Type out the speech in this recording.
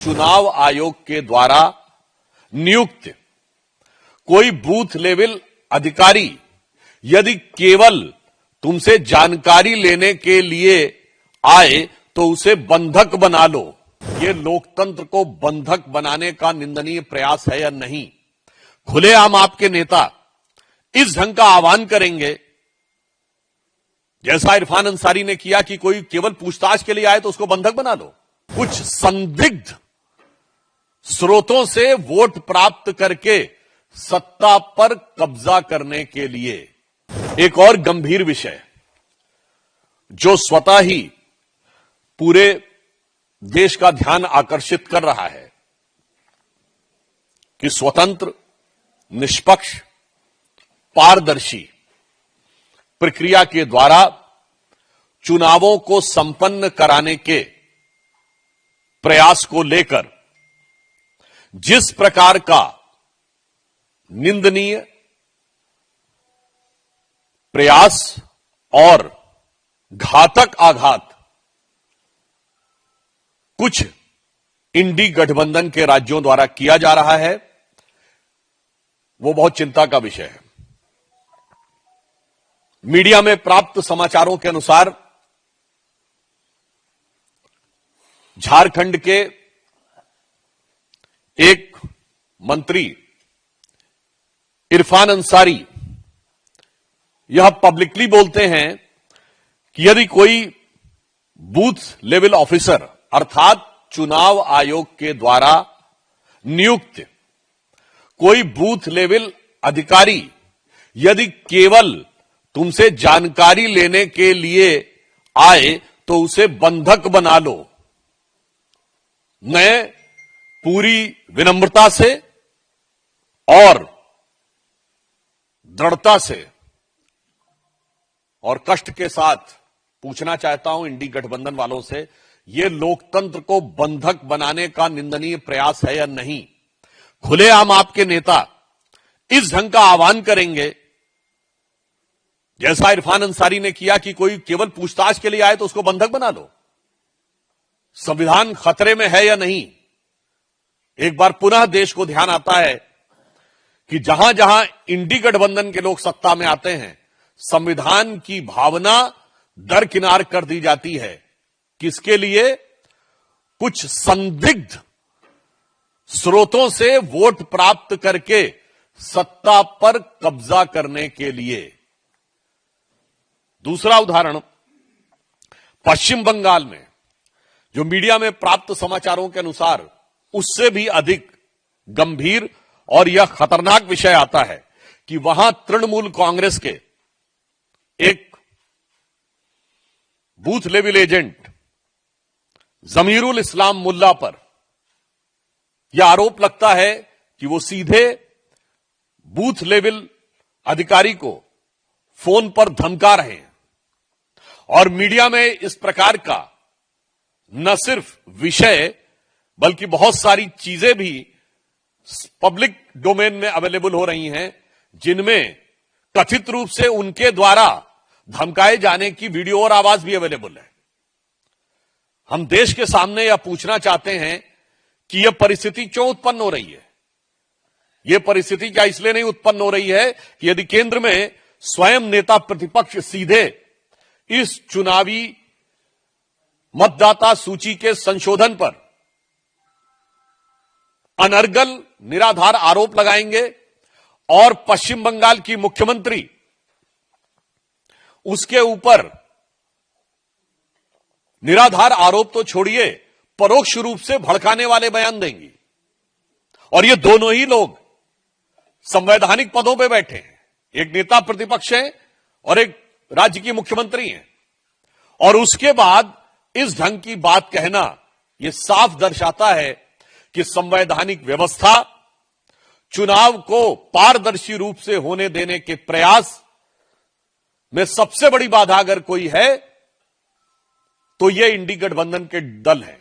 चुनाव आयोग के द्वारा नियुक्त कोई बूथ लेवल अधिकारी यदि केवल तुमसे जानकारी लेने के लिए आए तो उसे बंधक बना लो। ये लोकतंत्र को बंधक बनाने का निंदनीय प्रयास है या नहीं? खुलेआम आपके नेता इस ढंग का आह्वान करेंगे जैसा इरफान अंसारी ने किया कि कोई केवल पूछताछ के लिए आए तो उसको बंधक बना लो। कुछ संदिग्ध स्रोतों से वोट प्राप्त करके सत्ता पर कब्जा करने के लिए एक और गंभीर विषय जो स्वतः ही पूरे देश का ध्यान आकर्षित कर रहा है कि स्वतंत्र, निष्पक्ष, पारदर्शी प्रक्रिया के द्वारा चुनावों को संपन्न कराने के प्रयास को लेकर जिस प्रकार का निंदनीय प्रयास और घातक आघात कुछ इंडी गठबंधन के राज्यों द्वारा किया जा रहा है, वो बहुत चिंता का विषय है। मीडिया में प्राप्त समाचारों के अनुसार झारखंड के एक मंत्री इरफान अंसारी यह पब्लिकली बोलते हैं कि यदि कोई बूथ लेवल ऑफिसर अर्थात चुनाव आयोग के द्वारा नियुक्त कोई बूथ लेवल अधिकारी यदि केवल तुमसे जानकारी लेने के लिए आए तो उसे बंधक बना लो। मैं पूरी विनम्रता से और दृढ़ता से और कष्ट के साथ पूछना चाहता हूं इंडी गठबंधन वालों से, यह लोकतंत्र को बंधक बनाने का निंदनीय प्रयास है या नहीं? खुलेआम आपके नेता इस ढंग का आह्वान करेंगे जैसा इरफान अंसारी ने किया कि कोई केवल पूछताछ के लिए आए तो उसको बंधक बना लो। संविधान खतरे में है या नहीं? एक बार पुनः देश को ध्यान आता है कि जहां जहां इंडी गठबंधन के लोग सत्ता में आते हैं संविधान की भावना दरकिनार कर दी जाती है। किसके लिए? कुछ संदिग्ध स्रोतों से वोट प्राप्त करके सत्ता पर कब्जा करने के लिए। दूसरा उदाहरण पश्चिम बंगाल में जो मीडिया में प्राप्त समाचारों के अनुसार उससे भी अधिक गंभीर और यह खतरनाक विषय आता है कि वहां तृणमूल कांग्रेस के एक बूथ लेवल एजेंट जमीरुल इस्लाम मुल्ला पर यह आरोप लगता है कि वो सीधे बूथ लेवल अधिकारी को फोन पर धमका रहे हैं और मीडिया में इस प्रकार का न सिर्फ विषय बल्कि बहुत सारी चीजें भी पब्लिक डोमेन में अवेलेबल हो रही हैं जिनमें कथित रूप से उनके द्वारा धमकाए जाने की वीडियो और आवाज भी अवेलेबल है। हम देश के सामने यह पूछना चाहते हैं कि यह परिस्थिति क्यों उत्पन्न हो रही है? यह परिस्थिति क्या इसलिए नहीं उत्पन्न हो रही है कि यदि केंद्र में स्वयं नेता प्रतिपक्ष सीधे इस चुनावी मतदाता सूची के संशोधन पर अनर्गल निराधार आरोप लगाएंगे और पश्चिम बंगाल की मुख्यमंत्री उसके ऊपर निराधार आरोप तो छोड़िए परोक्ष रूप से भड़काने वाले बयान देंगी, और ये दोनों ही लोग संवैधानिक पदों पे बैठे हैं। एक नेता प्रतिपक्ष है और एक राज्य की मुख्यमंत्री हैं, और उसके बाद इस ढंग की बात कहना यह साफ दर्शाता है कि संवैधानिक व्यवस्था चुनाव को पारदर्शी रूप से होने देने के प्रयास में सबसे बड़ी बाधा अगर कोई है तो यह इंडी गठबंधन के दल है।